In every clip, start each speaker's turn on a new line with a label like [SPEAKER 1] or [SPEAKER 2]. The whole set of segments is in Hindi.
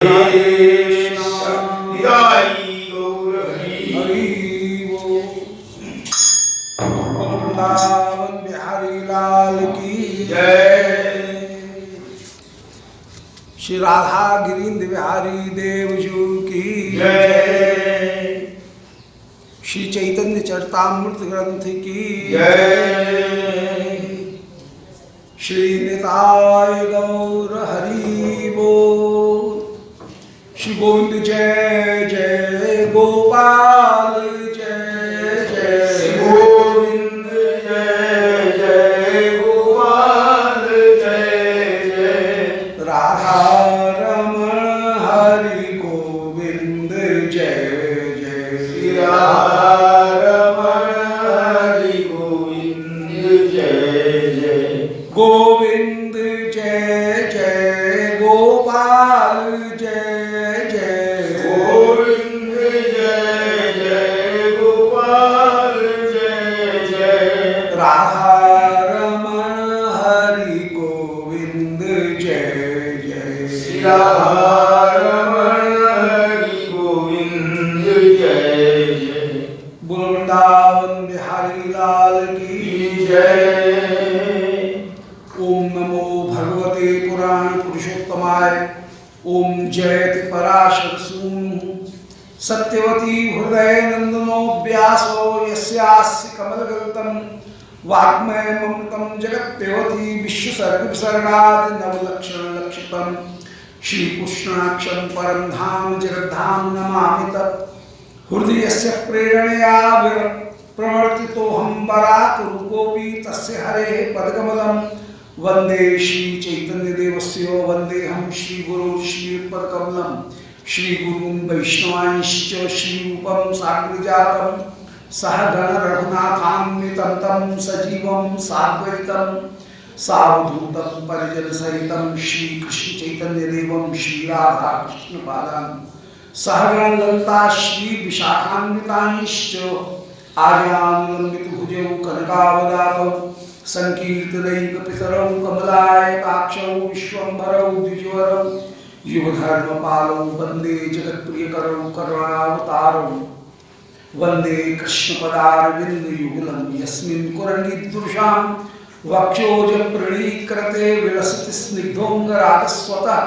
[SPEAKER 1] वृंदावन बिहारी लाल की जय। श्री राधा गिरीन्द्र बिहारी देवजू की जय। श्री चैतन्य चरितामृत ग्रंथ की जय। श्री निताय गौर हरि बोल। श्री गोविंद जय जय गोपाल जय जय गोविंद जय जय गोपाल जय जय राधा रमण हरि गोविंद जय जय श्री राधा रमण हरि गोविंद जय जय गोविंद जय जय गोपाल जय जय गोविंद जय जय गोपाल जय जय राधा रमण हरि गोविंद जय जय श्री राधा रमण हरि गोविंद जय जय। वृंदावन बिहारी लाल की जय। ओम नमो भगवते पुराण पुरुषोत्तमाय। ओम जयति पराशर सूनु सत्यवती हृदय नंदनो व्यासो यस्यास्य कमलगल्तम वाग्मय ममतम जगत्पेवती विश्वसर्ग विसर्गादि नवलक्षण लक्षितम श्री कृष्णाक्षरं परम धाम जगद्धाम नमामि तत् हृदयस्य प्रेरणया प्रवर्तितोऽहं वराकरूपोऽपि तस्य हरेः पदकमलं वंदे श्री चैतन्य देवस्य वंदेहम श्री गुरु श्री पदकमलम श्री गुरुं वैष्णवांश्च श्री रूपं साग्रजातं सह गण रघुनाथान्वितं तं सजीवं साद्वैतं सावधूतं परिजन सहितं श्री कृष्ण चैतन्य देवं श्री राधा कृष्ण पादान् सह गण ललिता श्री विशाखान्वितांश्च आर्यानुलंबित भुजौ कनकावदातौ संकीर्तनैक पितरौ कमलायताक्षौ विश्वम्भरौ द्विजवरौ युगधर्मपालौ वंदे जगत्प्रियकरौ करुणावतारौ वंदे कृष्णपदारविन्दयुगलं यस्मिन् कुरंगीदृशां वक्षोजप्रणीकृते विलसति स्निग्धोऽङ्गरागस्वतः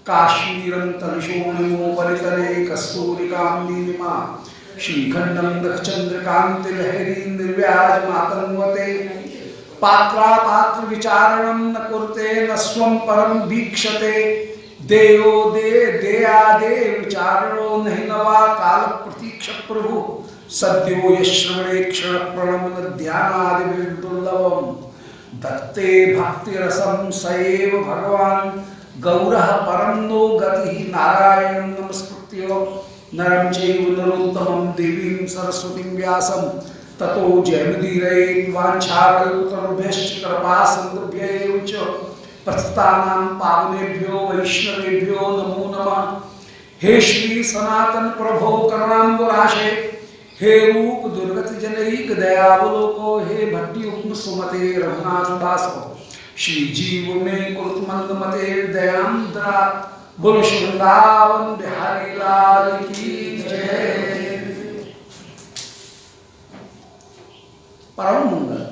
[SPEAKER 1] काश्मीरं तनुषोणिमोपरितले कस्तूरिकाम्नीलिमा श्रीखण्डं दक्षचन्द्रकान्तिलहरीं निर्व्याजमातन्वते पात्रापात्र विचारणं न कुरुते न स्वं परम वीक्षते देयो देयादे विचारणो नहि नवा काल प्रतीक्ष प्रभु सद्यो यश्रवणे क्षण प्रणमन ध्यानादि दुर्लभम दत्ते भक्तिरसं सएव भगवान् गौरः परम नो गतिः नारायणं नमस्कृत्य नरं चैव नरोत्तमं देवीं सरस्वतीं व्यासं ततो जयमुदीरये वाञ्छाकल्पतरुभ्यश्च कृपासिन्धुभ्यैव च पतितानां पावनेभ्यो वैष्णवेभ्यो नमो नमः। हे श्री सनातन प्रभो करुणाम्बुराशे हे रूप दुर्गत जनैक दयावलोको हे भट्टयुग्म सुमते रघुनाथ दासो श्री जीव में कुरुत मंद मते दयांद्रा बोलो वृंदावन बिहारी लाल की जय। परम मंगल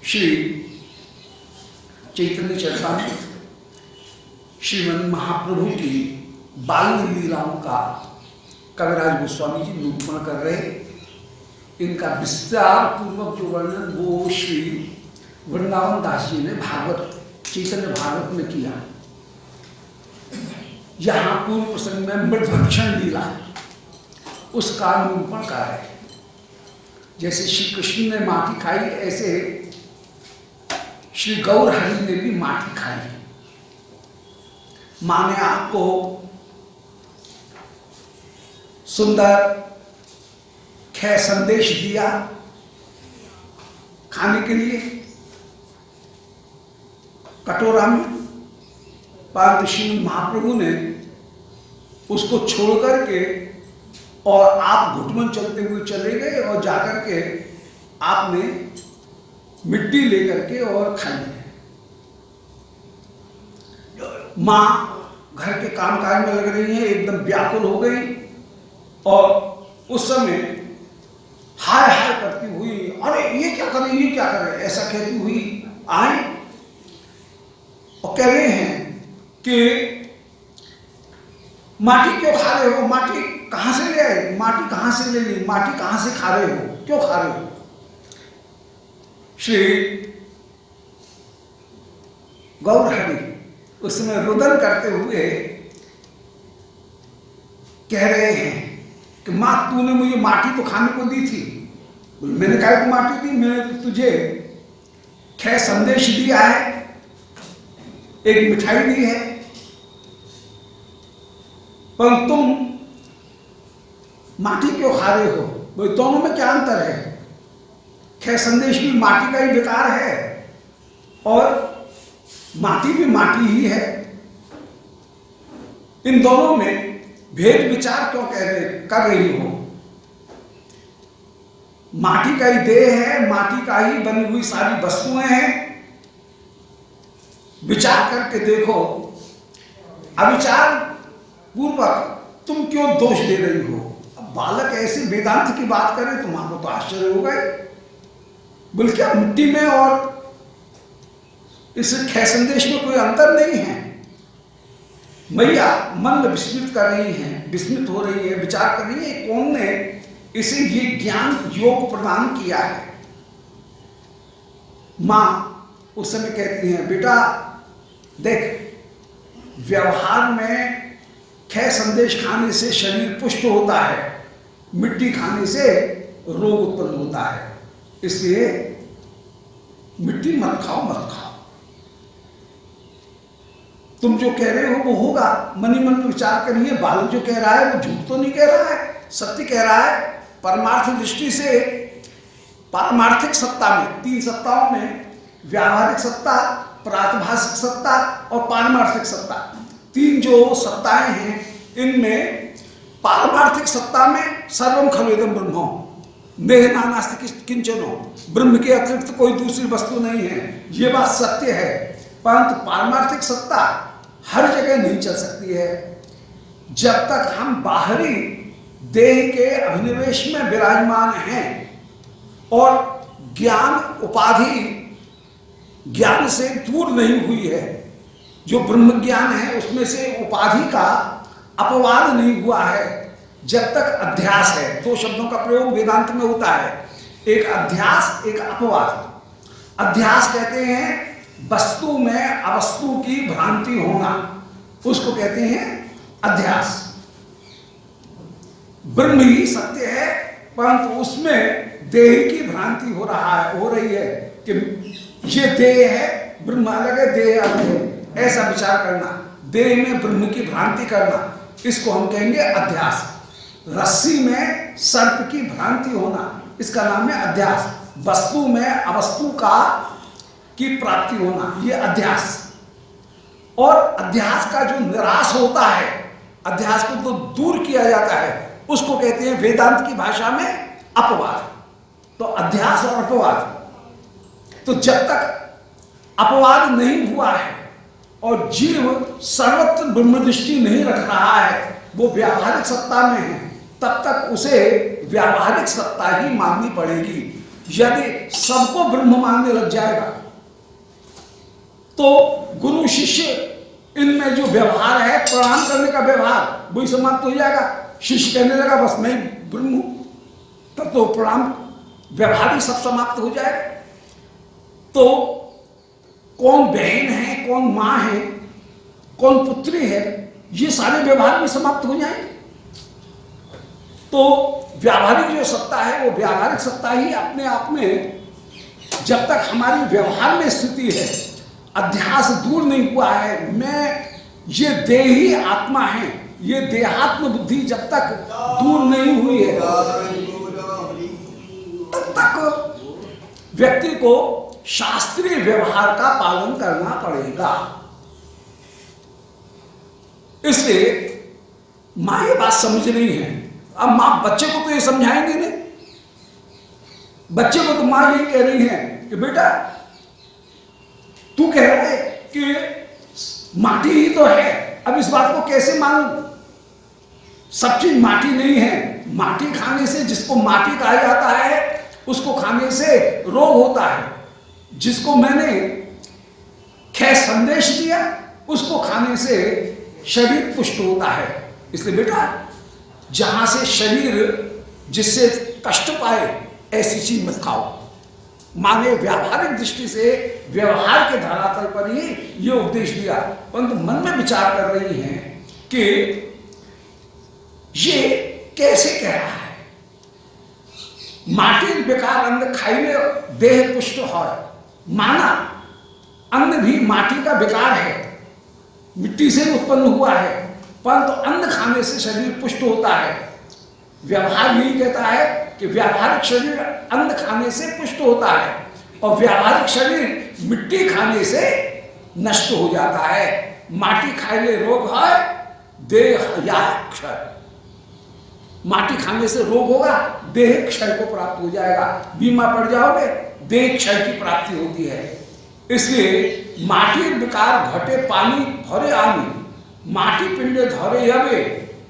[SPEAKER 1] श्री चैतन्य चरितामृत श्रीमन महाप्रभु की बाल लीलाओं का कविराज गोस्वामी जी निरूपण कर रहे। इनका विस्तार पूर्वक जो वर्णन वो श्री वृंदावन दास जी ने भागवत चैतन्य भागवत में किया। यहाँ पूर्व प्रसंग में मृदभक्षण लीला उसका निरूपण कर रहे। जैसे श्री कृष्ण ने माटी खाई ऐसे श्री गौर हरि ने भी माटी खाई। मां ने आपको सुंदर खे संदेश दिया खाने के लिए कटोरा में, परंतु श्री महाप्रभु ने उसको छोड़ करके और आप घुटमन चलते हुए चले गए और जाकर के आपने मिट्टी लेकर के और खाई। माँ घर के कामकाज में लग रही हैं, एकदम व्याकुल हो गई और उस समय हाय हाय करती हुई, अरे ये क्या करे, ये क्या करे, ऐसा कहती हुई आए और कह रहे हैं कि माटी क्यों खा रहे हो, माटी कहां से ले आए, माटी कहां से ले ली, माटी कहां से खा रहे हो, क्यों खा रहे हो। श्री गौरहरि उसमें रुदन करते हुए कह रहे हैं कि मां तूने मुझे माटी तो खाने को दी थी। मैंने कहा को माटी दी, मैंने तो तुझे खैर संदेश दिया है, एक मिठाई दी है, पर तुम माटी क्यों खा रहे हो। वो दोनों में क्या अंतर है। खैर संदेश भी माटी का ही विकार है और माटी भी माटी ही है। इन दोनों में भेद विचार क्यों कर रही हो। माटी का ही देह है, माटी का ही बनी हुई सारी वस्तुएं हैं। विचार करके देखो, अविचार पूर्वक तुम क्यों दोष दे रही हो। अब बालक ऐसे वेदांत की बात करे तो मां को तो आश्चर्य होगा ही। बोल क्या मिट्टी में और इस खे संदेश में कोई अंतर नहीं है। मैया मन विस्मित कर रही हैं, विस्मित हो रही है, विचार कर रही है कौन ने इसे ये ज्ञान योग प्रदान किया है। मां उस समय कहती हैं बेटा देख, व्यवहार में खे संदेश खाने से शरीर पुष्ट होता है, मिट्टी खाने से रोग उत्पन्न होता है, इसलिए मिट्टी मत खाओ, मत खाओ। तुम जो कह रहे हो वो होगा, मनी मन में विचार करिए। बालक जो कह रहा है वो झूठ तो नहीं कह रहा है, सत्य कह रहा है। परमार्थ दृष्टि से पारमार्थिक सत्ता में, तीन सत्ताओं में, व्यावहारिक सत्ता, प्रातिभाषिक सत्ता और पारमार्थिक सत्ता, तीन जो सत्ताएं हैं, इनमें पारमार्थिक सत्ता में सर्वम खलुइदं ब्रह्मो नेह नानास्ति किंचनो, ब्रह्म के अतिरिक्त कोई दूसरी वस्तु नहीं है, ये बात सत्य है। परंतु पारमार्थिक सत्ता हर जगह नहीं चल सकती है। जब तक हम बाहरी देह के अभिनिवेश में विराजमान हैं और ज्ञान उपाधि ज्ञान से दूर नहीं हुई है, जो ब्रह्म ज्ञान है उसमें से उपाधि का अपवाद नहीं हुआ है, जब तक अध्यास है। दो शब्दों का प्रयोग वेदांत में होता है, एक अध्यास, एक अपवाद। अध्यास कहते हैं वस्तु में अवस्तु की भ्रांति होना, उसको कहते हैं अध्यास। ब्रह्म ही सत्य है, परंतु उसमें देह की भ्रांति हो रही है कि ये देह है, ब्रह्म अलग है, देह अलग है, ऐसा विचार करना, देह में ब्रह्म की भ्रांति करना, इसको हम कहेंगे अध्यास। रस्सी में सर्प की भ्रांति होना, इसका नाम है अध्यास। वस्तु में अवस्तु की प्राप्ति होना, ये अध्यास। और अध्यास का जो निराश होता है, अध्यास को तो दूर किया जाता है, उसको कहते हैं वेदांत की भाषा में अपवाद। तो अध्यास और अपवाद, तो जब तक अपवाद नहीं हुआ है और जीव सर्वत्र ब्रह्म दृष्टि नहीं रख रहा है, वो व्यावहारिक सत्ता में है, तब तक उसे व्यावहारिक सत्ता ही माननी पड़ेगी। यदि सबको ब्रह्म मानने लग जाएगा तो गुरु शिष्य इनमें जो व्यवहार है, प्रणाम करने का व्यवहार, वही समाप्त हो जाएगा। शिष्य कहने लगा बस मैं ब्रह्म हूं, तब तो प्रणाम व्यवहार ही सब समाप्त हो जाएगा। तो कौन बहन है, कौन मां है, कौन पुत्री है, ये सारे व्यवहार भी समाप्त हो जाएंगे। तो व्यावहारिक जो सत्ता है, वो व्यावहारिक सत्ता ही अपने आप में, जब तक हमारी व्यवहार में स्थिति है, अध्यास दूर नहीं हुआ है, मैं ये देही आत्मा है, ये देहात्म बुद्धि जब तक दूर नहीं हुई है, तब तक व्यक्ति को शास्त्रीय व्यवहार का पालन करना पड़ेगा। इसलिए मां ये बात समझ रही है। अब मां बच्चे को तो ये समझाएंगे नहीं, बच्चे को तो मां यही कह रही है कि बेटा तू कह रहा है कि माटी ही तो है, अब इस बात को कैसे मानूं? सब चीज माटी नहीं है। माटी खाने से, जिसको माटी कहा जाता है, उसको खाने से रोग होता है। जिसको मैंने खैर संदेश दिया, उसको खाने से शरीर पुष्ट होता है। इसलिए बेटा, जहां से शरीर जिससे कष्ट पाए ऐसी चीज मत खाओ। माने व्यावहारिक दृष्टि से व्यवहार के धरातल पर ही ये उपदेश दिया, परंतु मन में विचार कर रही हैं कि ये कैसे कह रहा है? माटी बेकार अन्न खाइले देह पुष्ट हो। माना अन्न भी माटी का बेकार है, मिट्टी से उत्पन्न हुआ है, परंतु अन्न खाने से शरीर पुष्ट होता है। व्यवहार यही कहता है कि व्यावहारिक शरीर अन्न खाने से पुष्ट होता है और व्यावहारिक शरीर मिट्टी खाने से नष्ट हो जाता है। माटी खाइले रोग है देह या क्षय। माटी खाने से रोग होगा, देह क्षय को प्राप्त हो जाएगा, बीमार पड़ जाओगे, देह क्षय की प्राप्ति होती है। इसलिए माटी विकार घटे पानी भरे आनी, माटी पिंडे धरे यवे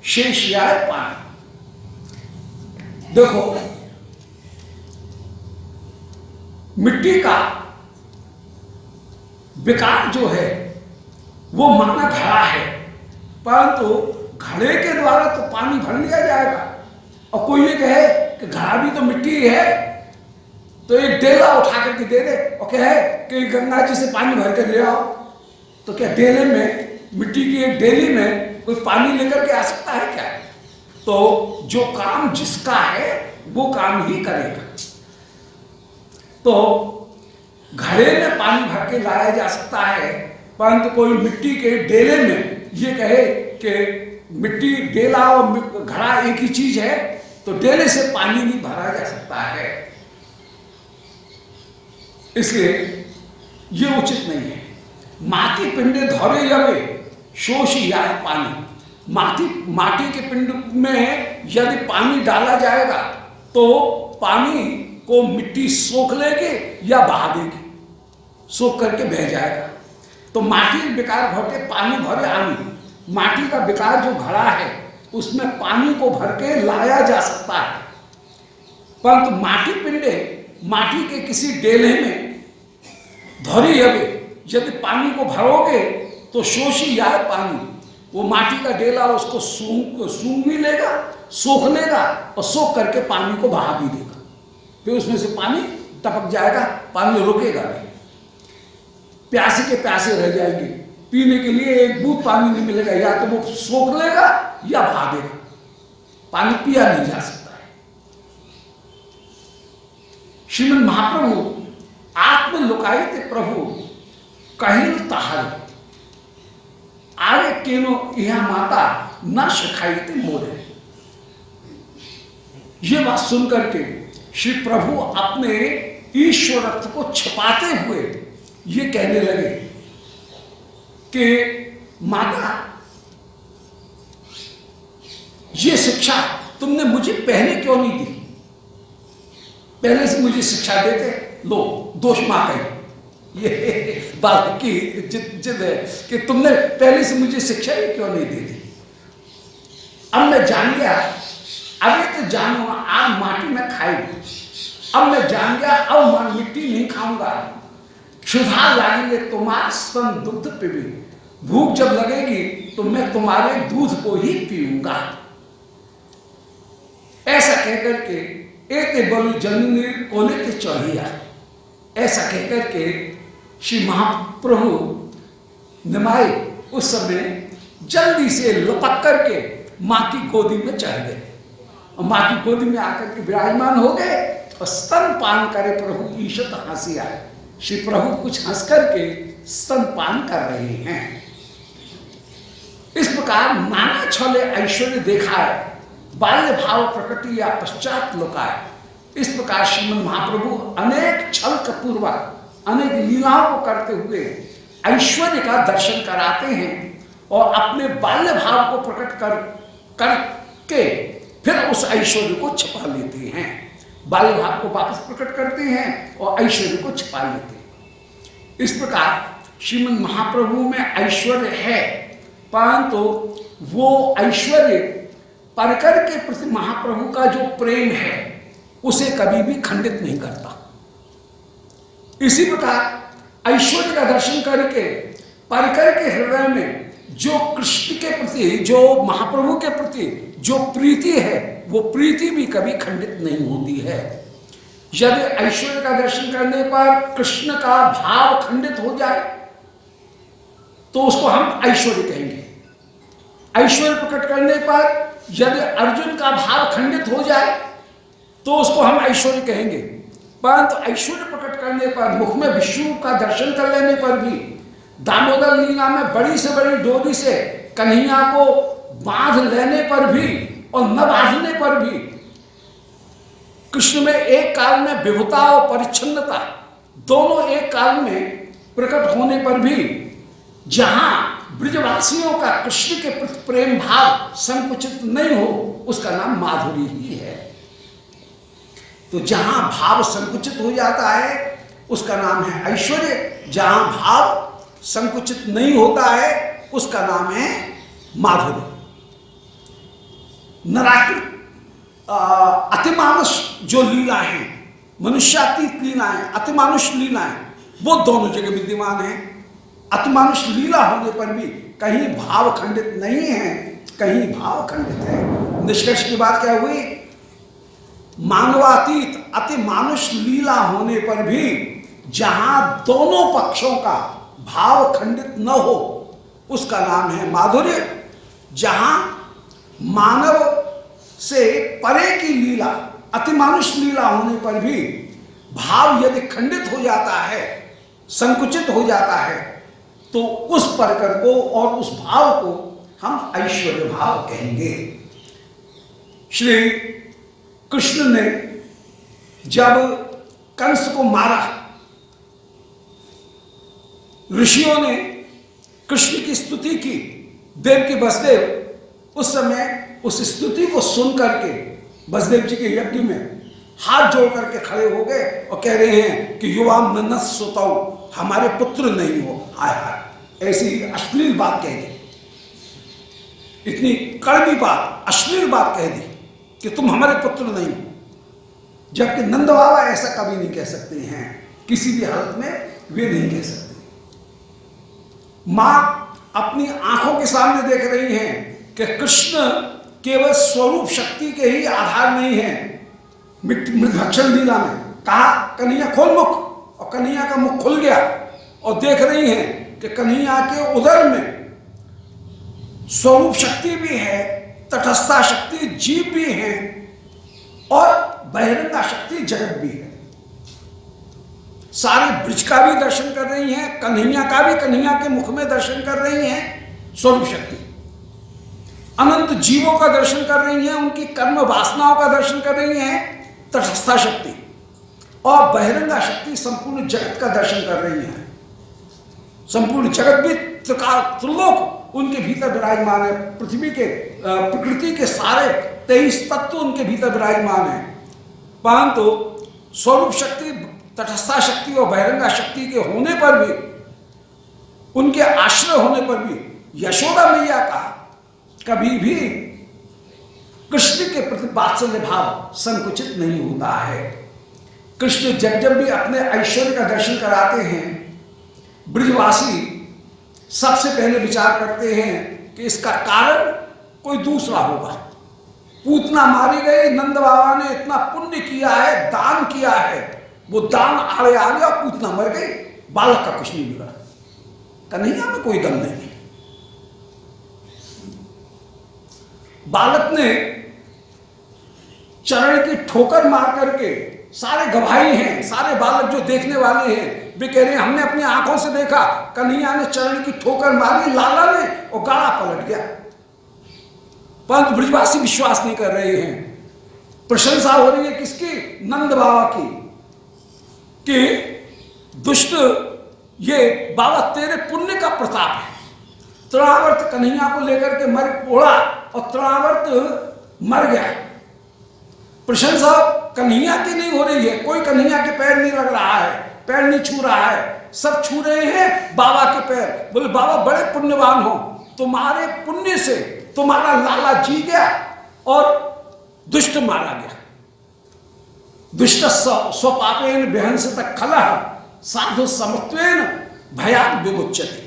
[SPEAKER 1] शेष याय पानी। देखो, मिट्टी का विकार जो है वो माना घड़ा है, परंतु घड़े के द्वारा तो पानी भर लिया जाएगा। और कोई ये कहे कि घड़ा भी तो मिट्टी है, तो एक डेला उठा करके दे दे और कहे कि गंगा जी से पानी भर कर ले आओ, तो क्या डेले में, मिट्टी की एक डेली में कोई पानी लेकर के आ सकता है क्या? तो जो काम जिसका है वो काम ही करेगा। तो घड़े में पानी भर के लाया जा सकता है, परंतु कोई मिट्टी के डेले में ये कहे कि मिट्टी डेला और घड़ा एक ही चीज है, तो डेले से पानी नहीं भरा जा सकता है। इसलिए ये उचित नहीं है। माटी पिंडे धरे यवे शोष या पानी। माटी के पिंड में यदि पानी डाला जाएगा तो पानी को मिट्टी सोख लेगी या बहा देगी, सोख करके बह जाएगा। तो माटी विकार घटे पानी भरे आनी, माटी का विकार जो घड़ा है उसमें पानी को भर के लाया जा सकता है, परंतु माटी पिंडे, माटी के किसी डेले में धरी यवे, यदि पानी को भरोगे तो शोषी या पानी, वो माटी का डेला उसको सूंघ भी लेगा, सोख लेगा और सोख करके पानी को बहा भी देगा। फिर उसमें से पानी टपक जाएगा, पानी रुकेगा नहीं। प्यासे के प्यासे रह जाएंगे, पीने के लिए एक बूंद पानी नहीं मिलेगा, या तो वो सोख लेगा या बहा देगा, पानी पिया नहीं जा सकता है। श्रीमद् महाप्रभु आत्म लुकायित प्रभु कहिल ताहरे आरे केनो यह माता न शिखाइत मोरे। ये बात सुनकर के श्री प्रभु अपने ईश्वरत्व को छिपाते हुए ये कहने लगे कि माता, ये शिक्षा तुमने मुझे पहले क्यों नहीं दी? पहले से मुझे शिक्षा देते, लो दोष मां कही। ये बात की जिद है कि तुमने पहले से मुझे शिक्षा ही क्यों नहीं दे दी। अब मैं जान गया, अभी तो जानूंगा आज माटी में खाएगी, अब मैं जान गया अब मैं मिट्टी नहीं खाऊंगा। क्षुधा लगेंगे तुम्हारे स्तन दुग्ध पीबी, भूख जब लगेगी तो मैं तुम्हारे दूध को ही पीऊंगा। ऐसा कहकर के एक बलु जननी कोने के चढ़िया, ऐसा कहकर के श्री महाप्रभु निमाई उस समय जल्दी से लपक करके मां की गोदी में चढ़ गए और मां की गोदी में आकर के विराजमान हो गए और स्तन पान करे प्रभु ईशत हंसी आए। श्री प्रभु कुछ हंस करके स्तन पान कर रहे हैं। इस प्रकार नाना छले ऐश्वर्य देखा है, बाल्य भाव प्रकृति या पश्चात लुकाए। इस प्रकार श्रीमद् महाप्रभु अनेक छल पूर्वक अनेक लीलाओं को करते हुए ऐश्वर्य का दर्शन कराते हैं और अपने बाल्य भाव को प्रकट करके फिर उस ऐश्वर्य को छिपा लेते हैं। बाल्य भाव को वापस प्रकट करते हैं और ऐश्वर्य को छिपा लेते हैं। इस प्रकार श्रीमद् महाप्रभु में ऐश्वर्य है, परंतु वो ऐश्वर्य परकर के प्रति महाप्रभु का जो प्रेम है उसे कभी भी खंडित नहीं करता। इसी प्रकार ऐश्वर्य का दर्शन करके परकर के हृदय में जो कृष्ण के प्रति, जो महाप्रभु के प्रति जो प्रीति है, वो प्रीति भी कभी खंडित नहीं होती है। यदि ऐश्वर्य का दर्शन करने पर कृष्ण का भाव खंडित हो जाए तो उसको हम ऐश्वर्य कहेंगे। ऐश्वर्य प्रकट करने पर यदि अर्जुन का भाव खंडित हो जाए तो उसको हम ऐश्वर्य कहेंगे। परंतु ऐश्वर्य प्रकट करने पर, मुख में विष्णु का दर्शन कर लेने पर भी, दामोदर लीला में बड़ी से बड़ी डोरी से कन्हैया को बांध लेने पर भी और न बांधने पर भी, कृष्ण में एक काल में विभुता और परिच्छन्नता दोनों एक काल में प्रकट होने पर भी, जहां ब्रजवासियों का कृष्ण के प्रति प्रेम भाव संकुचित नहीं हो, उसका नाम माधुरी ही है। तो जहां भाव संकुचित हो जाता है उसका नाम है ऐश्वर्य, जहां भाव संकुचित नहीं होता है उसका नाम है माधुर्य। नराकृत अतिमानुष जो लीला है, मनुष्यातीत लीलाएं, अतिमानुष लीलाएं, वो दोनों जगह विद्यमान है। अतिमानुष लीला होने पर भी कहीं भाव खंडित नहीं है, कहीं भाव खंडित है। निष्कर्ष की बात क्या हुई? मानवातीत अतिमानुष लीला होने पर भी जहां दोनों पक्षों का भाव खंडित न हो उसका नाम है माधुर्य। जहां मानव से परे की लीला, अतिमानुष लीला होने पर भी भाव यदि खंडित हो जाता है, संकुचित हो जाता है, तो उस परकर को और उस भाव को हम ऐश्वर्य भाव कहेंगे। श्री कृष्ण ने जब कंस को मारा, ऋषियों ने कृष्ण की स्तुति की, देवकी वसुदेव उस समय उस स्तुति को सुन करके वसुदेव जी के यज्ञ में हाथ जोड़ करके खड़े हो गए और कह रहे हैं कि युवाम नन्नस सुतौ, हमारे पुत्र नहीं हो। हाय हाय, ऐसी अश्लील बात कह दी, इतनी कड़वी बात, अश्लील बात कह दी कि तुम हमारे पुत्र नहीं हो। जबकि नंद बाबा ऐसा कभी नहीं कह सकते हैं, किसी भी हालत में वे नहीं कह सकते। मां अपनी आंखों के सामने देख रही हैं कि कृष्ण केवल स्वरूप शक्ति के ही आधार नहीं है। मृगभक्षण लीला में कहा कन्हैया खोल मुख, और कन्हैया का मुख खुल गया और देख रही हैं कि कन्हैया के उदर में स्वरूप शक्ति भी है, तटस्था शक्ति जीव भी है और बहिरंगा शक्ति जगत भी है। सारे ब्रज का भी दर्शन कर रही हैं, कन्हैया का भी, कन्हैया के मुख में दर्शन कर रही हैं स्वरूप शक्ति। अनंत जीवों का दर्शन कर रही हैं, उनकी कर्म वासनाओं का दर्शन कर रही हैं तटस्था शक्ति, और बहिरंगा शक्ति संपूर्ण जगत का दर्शन कर रही है। संपूर्ण जगत भी त्रिलोक उनके भीतर विराजमान है। पृथ्वी के प्रकृति के सारे 23 तत्व उनके भीतर विराजमान है। परंतु स्वरूप शक्ति, तटस्था शक्ति और बहिरंगा शक्ति के होने पर भी, उनके आश्रय होने पर भी यशोदा मैया का कभी भी कृष्ण के प्रति वात्सल्य भाव संकुचित नहीं होता है। कृष्ण जब जब भी अपने ऐश्वर्य का दर्शन कराते हैं, ब्रजवासी सबसे पहले विचार करते हैं कि इसका कारण कोई दूसरा होगा। पूतना मारी गई, नंद बाबा ने इतना पुण्य किया है, दान किया है, वो दान आड़े आ गया, पूतना मर गई, बालक का कुछ नहीं बिगड़ा। कन्हैया में कोई दम नहीं। बालक ने चरण की ठोकर मार करके, सारे गवाही हैं, सारे बालक जो देखने वाले हैं वे कह रहे हैं हमने अपनी आंखों से देखा, कन्हैया ने चरण की ठोकर मारी लाला ने और गाड़ा पलट गया। परंतु ब्रजवासी विश्वास नहीं कर रहे हैं। प्रशंसा हो रही है किसकी? नंद बाबा की, कि दुष्ट ये बाबा तेरे पुण्य का प्रताप है। तृणावर्त कन्हैया को लेकर के मर ओढ़ा और तृणावर्त मर गया। प्रशंसा कन्हैया की नहीं हो रही है, कोई कन्हैया के पैर नहीं लग रहा है, पैर नहीं छू रहा है, सब छू रहे हैं बाबा के पैर। बोले बाबा बड़े पुण्यवान हो, तुम्हारे पुण्य से तुम्हारा लाला जी गया और दुष्ट मारा गया। दुष्ट स्वपापेन विहंसत खलः साधु समत्वेन भयात् विमुच्यते।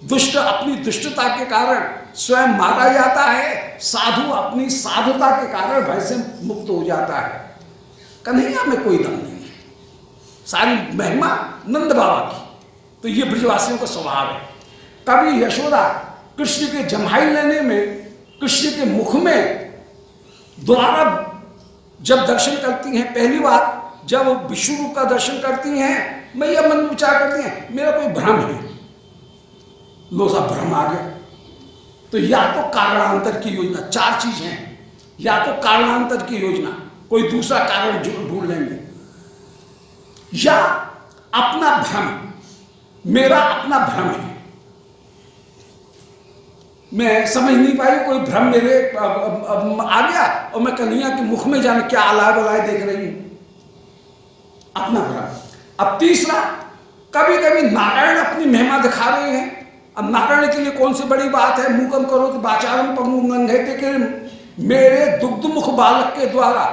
[SPEAKER 1] दुष्ट अपनी दुष्टता के कारण स्वयं मारा जाता है, साधु अपनी साधुता के कारण भय से मुक्त हो जाता है। कन्हैया में कोई दम नहीं है, सारी महिमा नंद बाबा की। तो ये ब्रजवासियों का स्वभाव है। कभी यशोदा कृष्ण के जम्हाई लेने में, कृष्ण के मुख में दोबारा जब दर्शन करती हैं, पहली बार जब विष्णु रूप का दर्शन करती हैं, मैया मन में विचार करती हैं मेरा कोई भ्रम है, लो सा भ्रम आ गया। तो या तो कारणांतर की योजना, चार चीज हैं, या तो कारणांतर की योजना, कोई दूसरा कारण ढूंढ लेंगे, या अपना भ्रम, मेरा अपना भ्रम है, मैं समझ नहीं पाई, कोई भ्रम मेरे आ गया और मैं कन्हैया के मुख में जाने क्या अलाय बलाय देख रही हूं, अपना भ्रम। अब तीसरा, कभी कभी नारायण अपनी महिमा दिखा रहे हैं। अब नारायण के लिए कौन सी बड़ी बात है, मूकम करो तो वाचारम पंगुम लंघयते कि मेरे दुग्ध मुख बालक के द्वारा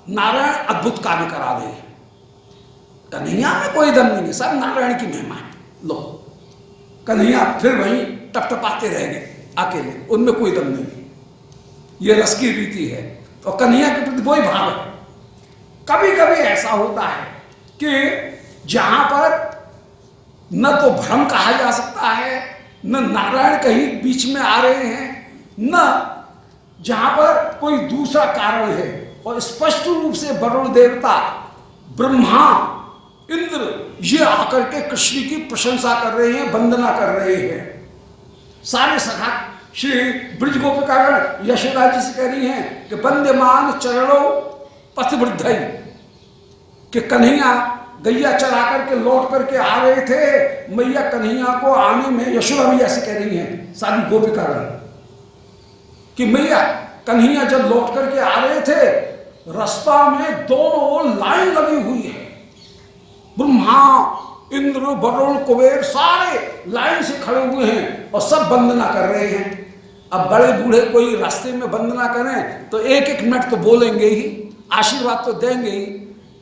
[SPEAKER 1] नारायण अद्भुत कार्य करा रहे हैं। कन्हैया में कोई दम नहीं है, सब नारायण की महिमा है। लो कन्हैया फिर वहीं टपटपाते रह गए अकेले, उनमें कोई दम नहीं। ये रस की रीति है और कन्हैया के प्रति वही भाव है। कभी कभी ऐसा होता है कि जहां पर न तो भ्रम कहा जा सकता है, न नारायण कहीं बीच में आ रहे हैं, न जहां पर कोई दूसरा कारण है, और स्पष्ट रूप से वरुण देवता, ब्रह्मा, इंद्र ये आकर के कृष्ण की प्रशंसा कर रहे हैं, वंदना कर रहे हैं। सारे सखा श्री ब्रज गोपिकागण यशोदा जी से कह रही हैं कि वंद्यमान चरणों पथवृद्धि, कि कन्हैया गैया चरा करके लौट करके आ रहे थे, मैया कन्हैया को आने में, यशोदा मैया से कह रही हैं सारी गोपिकागण कि मैया कन्हैया जब लौट करके आ रहे थे, रास्ता में दोनों ओर लाइन लगी हुई है, ब्रह्मा, इंद्र, वरुण, कुबेर सारे लाइन से खड़े हुए हैं और सब वंदना कर रहे हैं। अब बड़े बूढ़े कोई रास्ते में वंदना करें तो एक एक मिनट तो बोलेंगे ही, आशीर्वाद तो देंगे ही।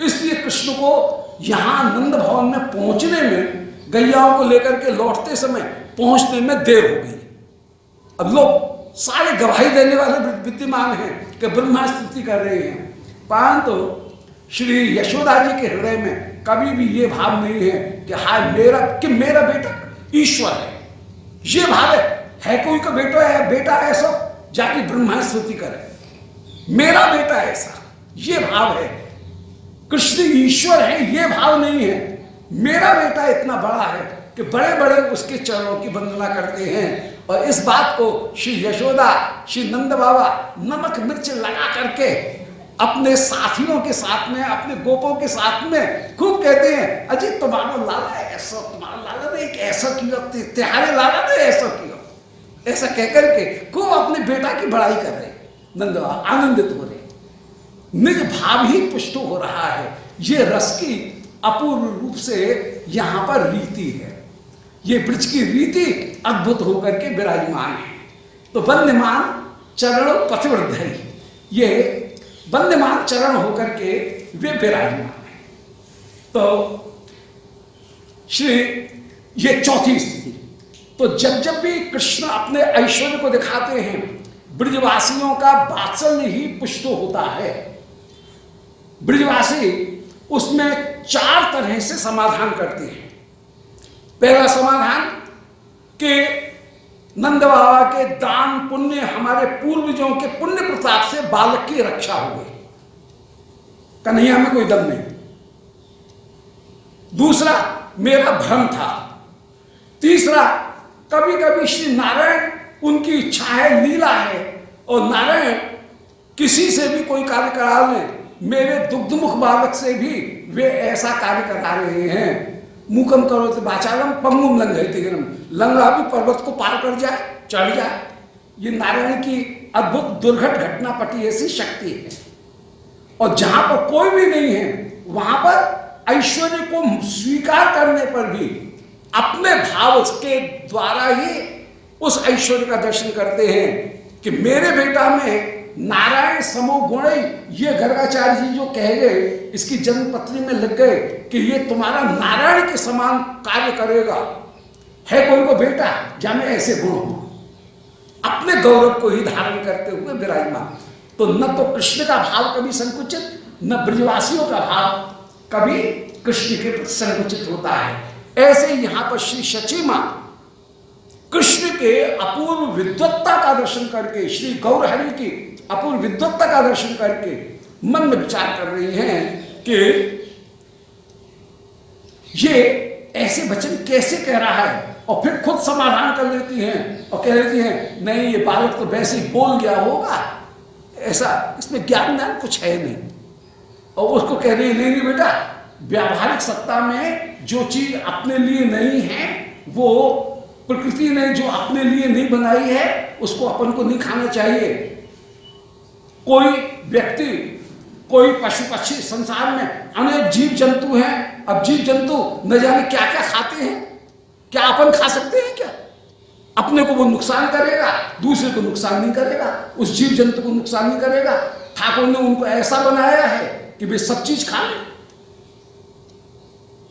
[SPEAKER 1] इसलिए कृष्ण को यहाँ नंद भवन में पहुंचने में, गैयाओं को लेकर के लौटते समय पहुंचने में देर हो गई। अब लोग सारे गवाही देने वाले विद्यमान हैं कि ब्रह्मा स्तुति कर रहे हैं, परंतु श्री यशोदा जी के हृदय में कभी भी ये भाव नहीं है कि हाय मेरा बेटा ईश्वर है। ये भाव है कोई का बेटा ऐसा जाके ब्रह्मा स्तुति करे, मेरा बेटा ऐसा, ये भाव है। कृष्ण ईश्वर है ये भाव नहीं है, मेरा बेटा इतना बड़ा है कि बड़े बड़े उसके चरणों की वंदना करते हैं। और इस बात को श्री यशोदा, श्री नंद बाबा नमक मिर्च लगा करके अपने साथियों के साथ में, अपने गोपों के साथ में खूब कहते हैं, अजय तुम्हारा लाला ऐसा, तुम्हारा लाला ने एक ऐसा किया, तुम्हारे लाला ने ऐसा किया, ऐसा कहकर के खूब अपने बेटा की बड़ाई कर रहे, नंद बाबा आनंदित हो रहे, निज भाव ही पुष्ट हो रहा है। ये रस की अपूर्व रूप से यहां पर रीति है, ये ब्रज की रीति अद्भुत होकर के विराजमान है। तो वंद्यमान चरण पथवृद्धि, ये वंद्यमान चरण होकर के वे विराजमान है। तो श्री ये चौथी स्थिति। तो जब भी कृष्ण अपने ऐश्वर्य को दिखाते हैं, ब्रजवासियों का वात्सल्य ही पुष्ट होता है। ब्रजवासी उसमें चार तरह से समाधान करते हैं। पहला समाधान कि नंद बाबा के दान पुण्य, हमारे पूर्वजों के पुण्य प्रताप से बालक की रक्षा हो गई, कन्हैया में कोई दम नहीं। दूसरा, मेरा भ्रम था। तीसरा, कभी कभी श्री नारायण उनकी इच्छा है, लीला है, और नारायण किसी से भी कोई कार्य करा लें, मेरे दुग्धमुख बालक से भी वे ऐसा कार्य करा रहे हैं। मूकम करो तो वाचारम पंगुम लंघयते गिरम, लंगड़ा भी पर्वत को पार कर जाए, चढ़ जाए। ये नारायण की अद्भुत दुर्घट घटना पटी ऐसी शक्ति है। और जहां पर कोई भी नहीं है, वहां पर ऐश्वर्य को स्वीकार करने पर भी अपने भाव के द्वारा ही उस ऐश्वर्य का दर्शन करते हैं कि मेरे बेटा में नारायण समो गुण, ये गर्गाचार्य जी जो कह गए, इसकी जन्मपत्री में लिख गए कि ये तुम्हारा नारायण के समान कार्य करेगा। है कोई को बेटा जामे ऐसे गुण हो, अपने गौरव को ही धारण करते हुए विराजमान। तो न तो कृष्ण का भाव कभी संकुचित, न ब्रजवासियों का भाव कभी कृष्ण के प्रति संकुचित होता है। ऐसे यहां पर श्री शची मां कृष्ण के अपूर्व विद्वत्ता का दर्शन करके, श्री गौरहरि की अपूर्व विद्वत्ता का दर्शन करके मन में विचार कर रही हैं कि ये ऐसे वचन कैसे कह रहा है, और फिर खुद समाधान कर लेती हैं और कह लेती हैं नहीं, ये बालक तो वैसे ही बोल गया होगा, ऐसा इसमें ज्ञान कुछ है नहीं। और उसको कह रही है नहीं नहीं बेटा, व्यावहारिक सत्ता में जो चीज अपने लिए नहीं है, वो प्रकृति ने जो अपने लिए नहीं बनाई है, उसको अपन को नहीं खाना चाहिए। कोई व्यक्ति, कोई पशु पक्षी, संसार में अनेक जीव जंतु हैं। अब जीव जंतु न जाने क्या क्या खाते हैं, क्या अपन खा सकते हैं क्या? अपने को वो नुकसान करेगा, दूसरे को नुकसान नहीं करेगा, उस जीव जंतु को नुकसान नहीं करेगा। ठाकुर ने उनको ऐसा बनाया है कि वे सब चीज खा लें,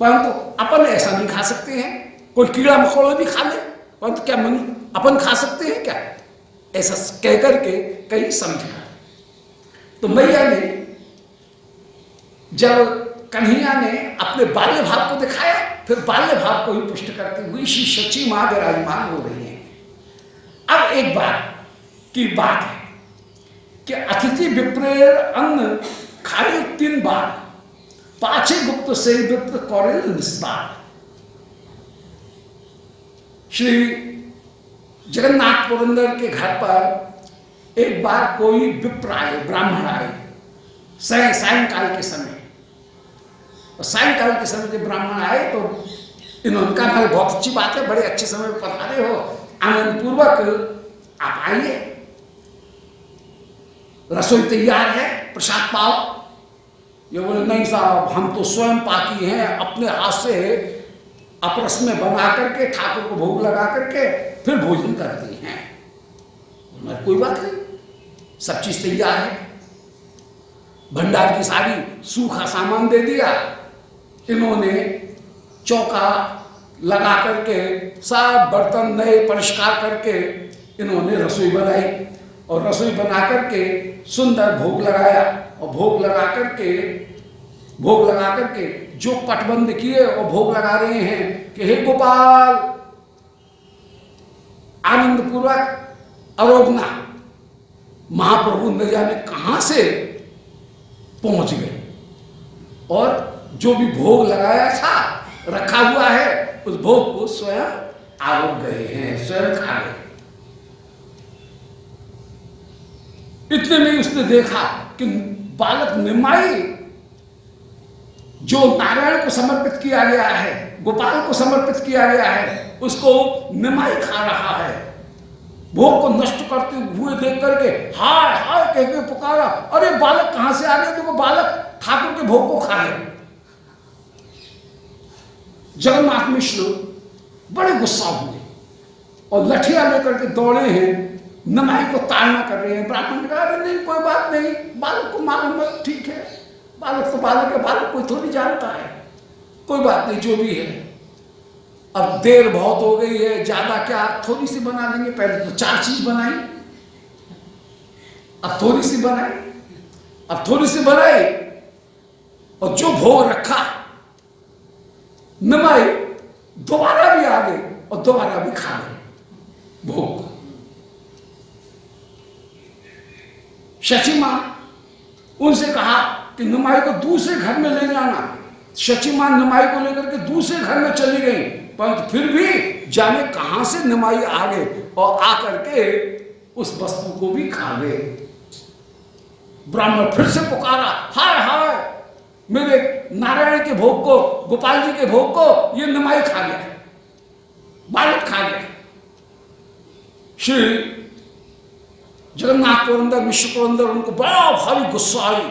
[SPEAKER 1] परंतु अपन ऐसा नहीं खा सकते हैं। कोई कीड़ा मकोड़ा भी खा ले, परंतु क्या अपन खा सकते हैं क्या? ऐसा कहकर के कहीं समझा। तो मैया ने जब कन्हैया ने अपने बाल्य भाव को दिखाया, फिर बाल्य भाव को ही पुष्ट करते हुए श्री शची मां विराजमान हो रही हैं। अब एक बार की बात है कि अतिथि विप्रेर अन्न खाए 3 बार, पाछे गुप्त से विप्र कौरिल निस्तार। श्री जगन्नाथ पुरंदर के घर पर एक बार कोई विप्र आए, ब्राह्मण आए सायंकाल के समय। और सायंकाल के समय जब ब्राह्मण आए तो इन्होंने कहा बहुत अच्छी बात है, बड़े अच्छे समय पर पधारे हो, आनंद पूर्वक आप आइए, रसोई तैयार है, प्रसाद पाओ। ये बोले नहीं साहब, हम तो स्वयं पाकी हैं, अपने हाथ से अपरस में बना करके ठाकुर को भोग लगा करके फिर भोजन करती हैं। कोई बात नहीं, सब चीज तैयार है, भंडार की सारी सूखा सामान दे दिया। इन्होंने चौका लगा करके सब बर्तन नए परिष्कार करके इन्होंने रसोई बनाई, और रसोई बना करके सुंदर भोग लगाया। और भोग लगा करके जो पटबंद किए और भोग लगा रहे हैं कि हे गोपाल, आनंद पूर्वक अरोगना। महाप्रभु न जाने कहां से पहुंच गए और जो भी भोग लगाया था, रखा हुआ है, उस भोग को स्वयं आरोग गए हैं, स्वयं खा गए। इतने में उसने देखा कि बालक निमाई जो नारायण को समर्पित किया गया है, गोपाल को समर्पित किया गया है, उसको निमाई खा रहा है। भोग को नष्ट करते हुए देख करके हाय हाय कह के पुकारा, अरे बालक कहां से आ गए? तो वो बालक ठाकुर के भोग को खा गए। जगन्नाथ मिश्र बड़े गुस्सा हुए और लठिया लेकर के दौड़े हैं, नमाई को ताड़ना कर रहे हैं। ब्राह्मण ने कहा अरे नहीं, कोई बात नहीं, बालक को मालूम मत, ठीक है, बालक तो बालक है, बालक कोई थोड़ी जानता है, कोई बात नहीं, जो भी है। अब देर बहुत हो गई है, ज्यादा क्या, थोड़ी सी बना देंगे। पहले तो 4 चीज बनाई, अब थोड़ी सी बनाई, अब थोड़ी सी बनाई, और जो भोग रखा नमाई दोबारा भी आ गई और दोबारा भी खा गए भोग। शची मां उनसे कहा कि नमाई को दूसरे घर में ले जाना। शची मां नमाई को लेकर के दूसरे घर में चली गई, परंतु फिर भी जाने कहां से नमाई आ गए और आकर के उस वस्तु को भी खा गए। ब्राह्मण फिर से पुकारा, हाय हाय, मेरे नारायण के भोग को, गोपाल जी के भोग को ये नमाई खा गया, बालक खा गया। श्री जगन्नाथ पुरंदर, मिश्र पुरंदर, उनको बड़ा भारी गुस्सा आई,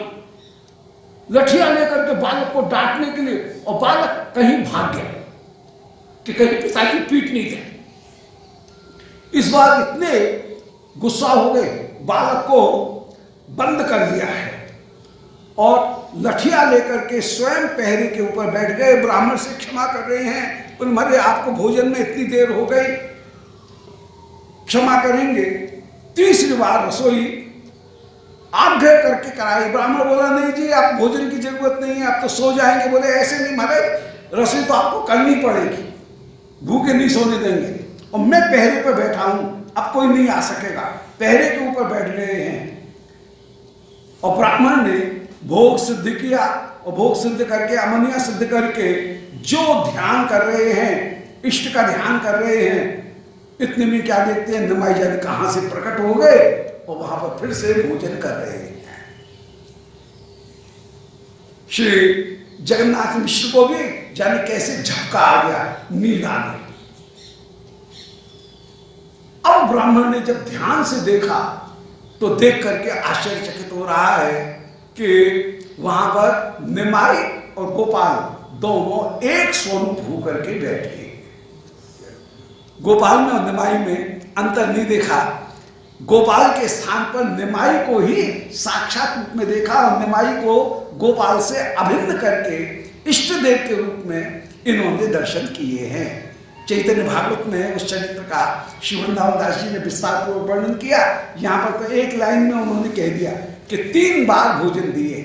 [SPEAKER 1] लठिया लेकर के बालक को डांटने के लिए, और बालक कहीं भाग गया कि कहीं पिताजी पीट नहीं गए। इस बार इतने गुस्सा हो गए, बालक को बंद कर दिया है और लठिया लेकर के स्वयं पहरे के ऊपर बैठ गए। ब्राह्मण से क्षमा कर रहे हैं, बोले मरे आपको भोजन में इतनी देर हो गई, क्षमा करेंगे। तीसरी बार रसोई आग्रह करके कराई। ब्राह्मण बोला नहीं जी आप भोजन की जरूरत नहीं है, आप तो सो जाएंगे। बोले ऐसे नहीं महाराज, रसोई तो आपको करनी पड़ेगी, भूखे नहीं सोने देंगे और मैं पहरे पर बैठा हूं, अब कोई नहीं आ सकेगा। पहरे के ऊपर बैठ गए हैं और ब्राह्मण ने भोग सिद्ध किया और भोग सिद्ध करके अमनिया सिद्ध करके जो ध्यान कर रहे हैं, इष्ट का ध्यान कर रहे हैं, इतने में क्या देखते हैं निमाई जाने कहां से प्रकट हो गए और वहां पर फिर से भोजन कर रहे हैं। श्री जगन्नाथ मिश्र को भी जाने कैसे झपका आ गया, नींद आ गई। अब ब्राह्मण ने जब ध्यान से देखा तो देख करके आश्चर्यचकित हो रहा है कि वहां पर निमाई और गोपाल दोनों एक स्वरूप होकर के बैठे। गोपाल में और निमाई में अंतर नहीं देखा। गोपाल के स्थान पर निमाई को ही साक्षात रूप में देखा और निमाई को गोपाल से अभिन्न करके इष्ट देव के रूप में इन्होंने दर्शन किए हैं। चैतन्य भागवत में उस चरित्र का श्री वृंदावन दास जी ने विस्तार पूर्वक वर्णन किया। यहाँ पर तो एक लाइन में उन्होंने कह दिया कि 3 बार भोजन दिए,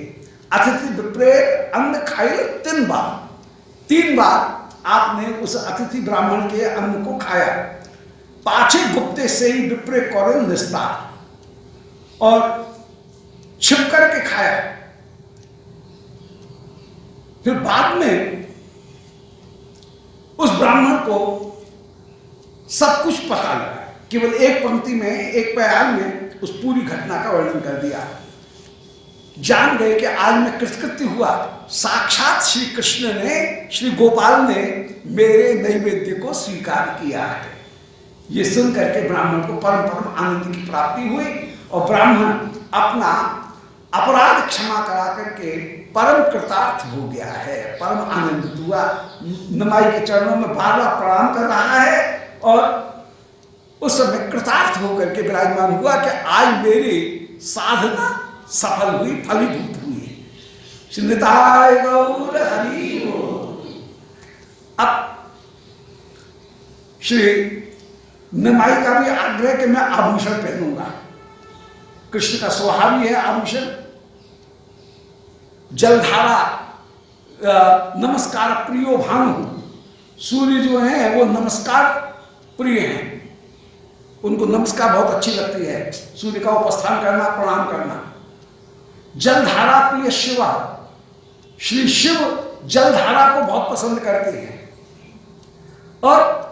[SPEAKER 1] अतिथि विप्रेत अन्न खाए 3 बार। 3 बार आपने उस अतिथि ब्राह्मण के अन्न को खाया। पाछे गुप्ते से ही विप्रे कौरल निस्तार और छिप करके खाया। फिर बाद में उस ब्राह्मण को सब कुछ पता लगा, केवल एक पंक्ति में, एक प्यार में उस पूरी घटना का वर्णन कर दिया। जान गए कि आज मैं कृतकृत्य हुआ, साक्षात श्री कृष्ण ने, श्री गोपाल ने मेरे नैवेद्य को स्वीकार किया है। ये सुन करके ब्राह्मण को परम परम आनंद की प्राप्ति हुई और ब्राह्मण अपना अपराध क्षमा करा करके परम कृतार्थ हो गया है, परम आनंदित हुआ। निमाई के चरणों में बार बार प्रणाम कर रहा है और उस समय कृतार्थ होकर के विराजमान हुआ कि आज मेरी साधना सफल हुई, फलीभूत हुई। निताय गौर हरि बोल। अब श्री निमाई का भी आग्रह कि मैं आभूषण पहनूंगा। कृष्ण का स्वभाव ही है आभूषण। जलधारा नमस्कार प्रियो भानु, सूर्य जो है वो नमस्कार प्रिय हैं, उनको नमस्कार बहुत अच्छी लगती है, सूर्य का उपस्थान करना, प्रणाम करना। जलधारा प्रिय शिवा, श्री शिव जलधारा को बहुत पसंद करते हैं और